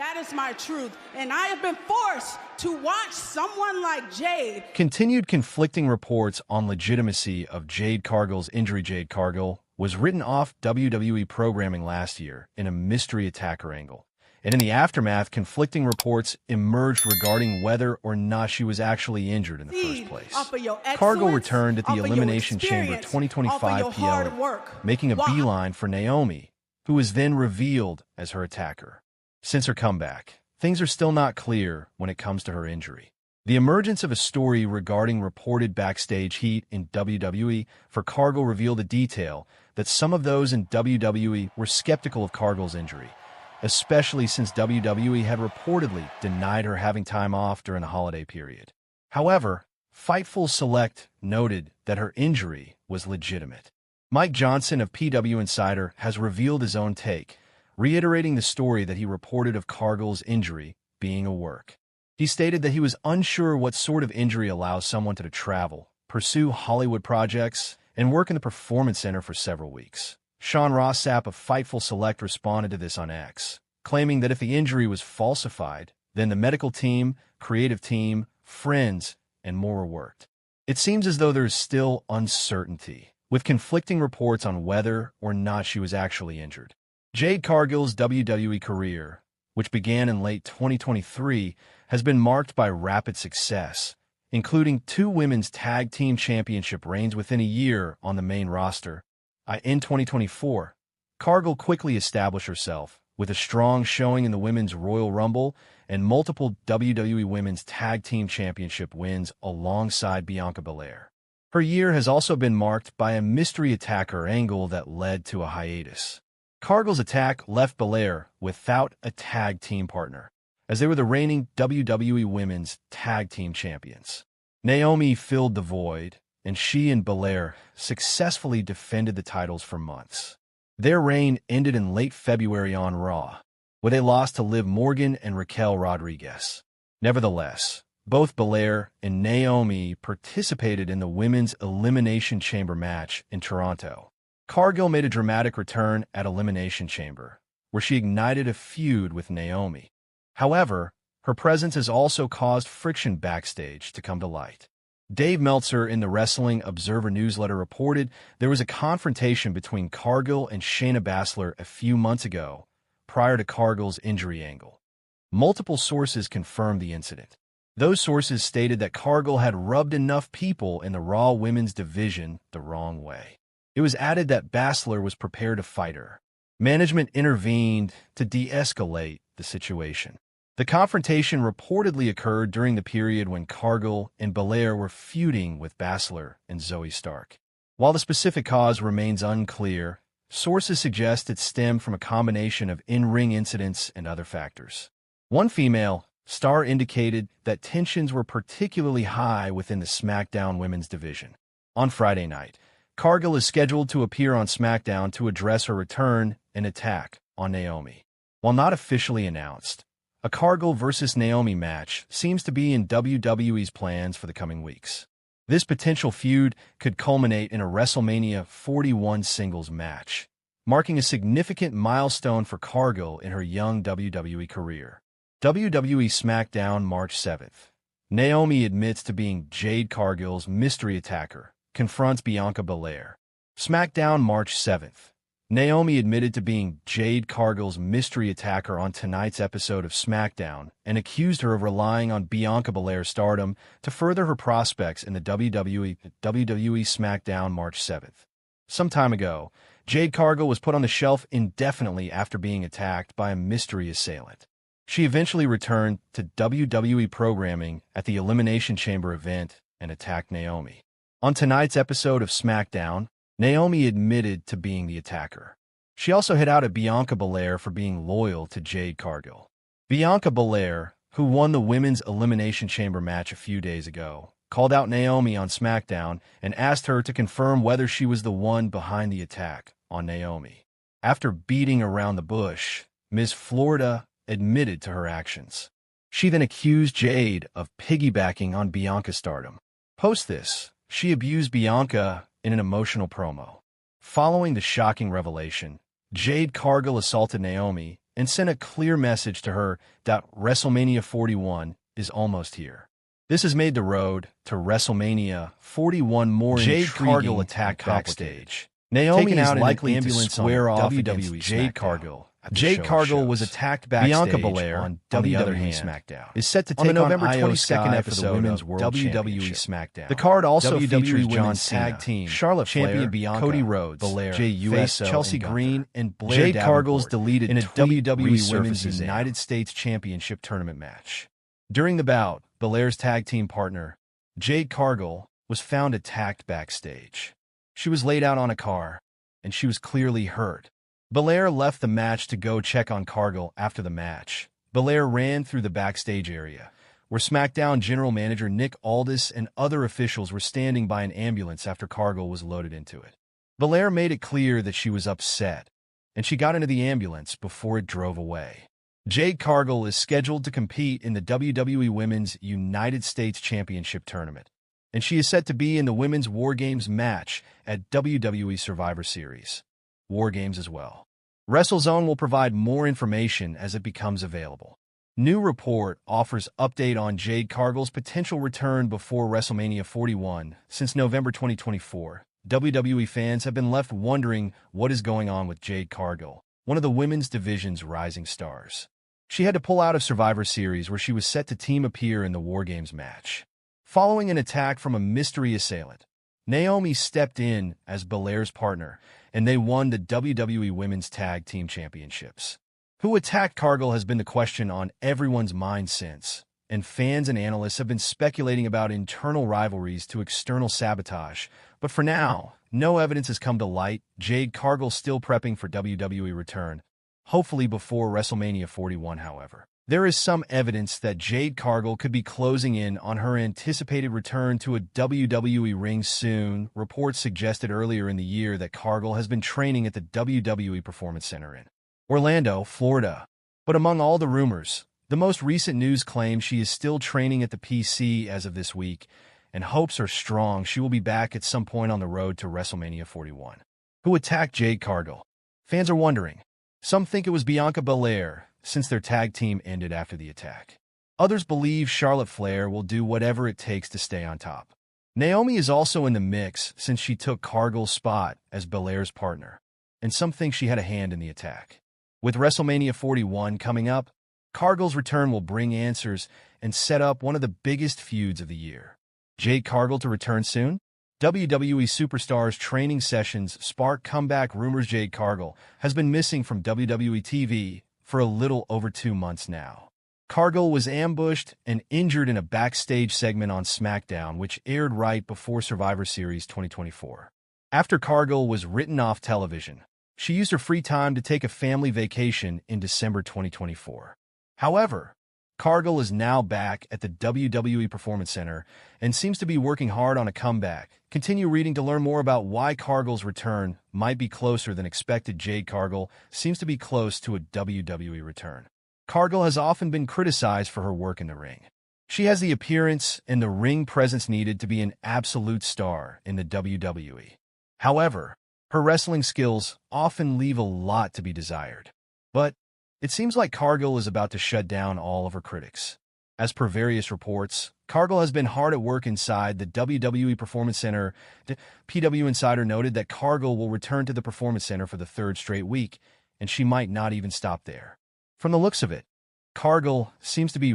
That is my truth. And I have been forced to watch someone like Jade. Continued conflicting reports on legitimacy of Jade Cargill's injury. Jade Cargill was written off WWE programming last year in a mystery attacker angle. And in the aftermath, conflicting reports emerged regarding whether or not she was actually injured in the first place. Cargill returned at the Elimination Chamber 2025 PLE, making a beeline for Naomi, who was then revealed as her attacker. Since her comeback, things are still not clear when it comes to her injury. The emergence of a story regarding reported backstage heat in WWE for Cargill revealed a detail that some of those in WWE were skeptical of Cargill's injury, especially since WWE had reportedly denied her having time off during the holiday period. However, Fightful Select noted that her injury was legitimate. Mike Johnson of PW Insider has revealed his own take, reiterating the story that he reported of Cargill's injury being a work. He stated that he was unsure what sort of injury allows someone to travel, pursue Hollywood projects, and work in the Performance Center for several weeks. Sean Rossap of Fightful Select responded to this on X, claiming that if the injury was falsified, then the medical team, creative team, friends, and more were worked. It seems as though there is still uncertainty, with conflicting reports on whether or not she was actually injured. Jade Cargill's WWE career, which began in late 2023, has been marked by rapid success, including 2 women's tag team championship reigns within a year on the main roster. In 2024, Cargill quickly established herself with a strong showing in the Women's Royal Rumble and multiple WWE Women's Tag Team Championship wins alongside Bianca Belair. Her year has also been marked by a mystery attacker angle that led to a hiatus. Cargill's attack left Belair without a tag team partner, as they were the reigning WWE Women's Tag Team Champions. Naomi filled the void, and she and Belair successfully defended the titles for months. Their reign ended in late February on Raw, where they lost to Liv Morgan and Raquel Rodriguez. Nevertheless, both Belair and Naomi participated in the Women's Elimination Chamber match in Toronto. Cargill made a dramatic return at Elimination Chamber, where she ignited a feud with Naomi. However, her presence has also caused friction backstage to come to light. Dave Meltzer in the Wrestling Observer newsletter reported there was a confrontation between Cargill and Shayna Baszler a few months ago, prior to Cargill's injury angle. Multiple sources confirmed the incident. Those sources stated that Cargill had rubbed enough people in the Raw women's division the wrong way. It was added that Baszler was prepared to fight her. Management intervened to de-escalate the situation. The confrontation reportedly occurred during the period when Cargill and Belair were feuding with Baszler and Zoe Stark. While the specific cause remains unclear, sources suggest it stemmed from a combination of in-ring incidents and other factors. One female star indicated that tensions were particularly high within the SmackDown women's division. On Friday night, Cargill is scheduled to appear on SmackDown to address her return and attack on Naomi. While not officially announced, a Cargill versus Naomi match seems to be in WWE's plans for the coming weeks. This potential feud could culminate in a WrestleMania 41 singles match, marking a significant milestone for Cargill in her young WWE career. WWE SmackDown March 7th. Naomi admits to being Jade Cargill's mystery attacker, confronts Bianca Belair. SmackDown March 7th. Naomi admitted to being Jade Cargill's mystery attacker on tonight's episode of SmackDown and accused her of relying on Bianca Belair's stardom to further her prospects in the WWE SmackDown March 7th. Some time ago, Jade Cargill was put on the shelf indefinitely after being attacked by a mystery assailant. She eventually returned to WWE programming at the Elimination Chamber event and attacked Naomi. On tonight's episode of SmackDown, Naomi admitted to being the attacker. She also hit out at Bianca Belair for being loyal to Jade Cargill. Bianca Belair, who won the Women's Elimination Chamber match a few days ago, called out Naomi on SmackDown and asked her to confirm whether she was the one behind the attack on Naomi. After beating around the bush, Ms. Florida admitted to her actions. She then accused Jade of piggybacking on Bianca's stardom. Post this, she abused Bianca in an emotional promo. Following the shocking revelation, Jade Cargill assaulted Naomi and sent a clear message to her that WrestleMania 41 is almost here. This has made the road to WrestleMania 41 more intriguing. Jade Cargill attacked backstage. Naomi is likely to square off WWE Jade Cargill. Jade Cargill was attacked backstage. Bianca Belair, on the other hand, SmackDown, is set to take on November 22nd episode of Women's World WWE SmackDown. The card also features John Cena, Team, Charlotte Flair, Bianca, Cody Rhodes, Belair, Chelsea Green, and Blair Jade Cargill's deleted in a WWE Women's United States Championship tournament match. During the bout, Belair's tag team partner, Jade Cargill, was found attacked backstage. She was laid out on a car, and she was clearly hurt. Belair left the match to go check on Cargill after the match. Belair ran through the backstage area, where SmackDown General Manager Nick Aldis and other officials were standing by an ambulance after Cargill was loaded into it. Belair made it clear that she was upset, and she got into the ambulance before it drove away. Jade Cargill is scheduled to compete in the WWE Women's United States Championship Tournament, and she is set to be in the Women's War Games match at WWE Survivor Series War Games as well. WrestleZone will provide more information as it becomes available. New report offers update on Jade Cargill's potential return before WrestleMania 41. Since November 2024, WWE fans have been left wondering what is going on with Jade Cargill, one of the women's division's rising stars. She had to pull out of Survivor Series, where she was set to team appear in the War Games match. Following an attack from a mystery assailant, Naomi stepped in as Belair's partner, and they won the WWE Women's Tag Team Championships. Who attacked Cargill has been the question on everyone's mind since, and fans and analysts have been speculating about internal rivalries to external sabotage. But for now, no evidence has come to light. Jade Cargill still prepping for WWE return, hopefully before WrestleMania 41, however. There is some evidence that Jade Cargill could be closing in on her anticipated return to a WWE ring soon. Reports suggested earlier in the year that Cargill has been training at the WWE Performance Center in Orlando, Florida. But among all the rumors, the most recent news claims she is still training at the PC as of this week, and hopes are strong she will be back at some point on the road to WrestleMania 41. Who attacked Jade Cargill? Fans are wondering. Some think it was Bianca Belair, since their tag team ended after the attack. Others believe Charlotte Flair will do whatever it takes to stay on top. Naomi is also in the mix since she took Cargill's spot as Belair's partner, and some think she had a hand in the attack. With WrestleMania 41 coming up, Cargill's return will bring answers and set up one of the biggest feuds of the year. Jade Cargill to return soon? WWE Superstars training sessions spark comeback rumors. Jade Cargill has been missing from WWE TV for a little over 2 months now. Cargill was ambushed and injured in a backstage segment on SmackDown, which aired right before Survivor Series 2024. After Cargill was written off television, she used her free time to take a family vacation in December 2024. However, Cargill is now back at the WWE Performance Center and seems to be working hard on a comeback. Continue reading to learn more about why Cargill's return might be closer than expected. Jade Cargill seems to be close to a WWE return. Cargill has often been criticized for her work in the ring. She has the appearance and the ring presence needed to be an absolute star in the WWE. However, her wrestling skills often leave a lot to be desired. But it seems like Cargill is about to shut down all of her critics. As per various reports, Cargill has been hard at work inside the WWE Performance Center. The PW Insider noted that Cargill will return to the Performance Center for the 3rd straight week, and she might not even stop there. From the looks of it, Cargill seems to be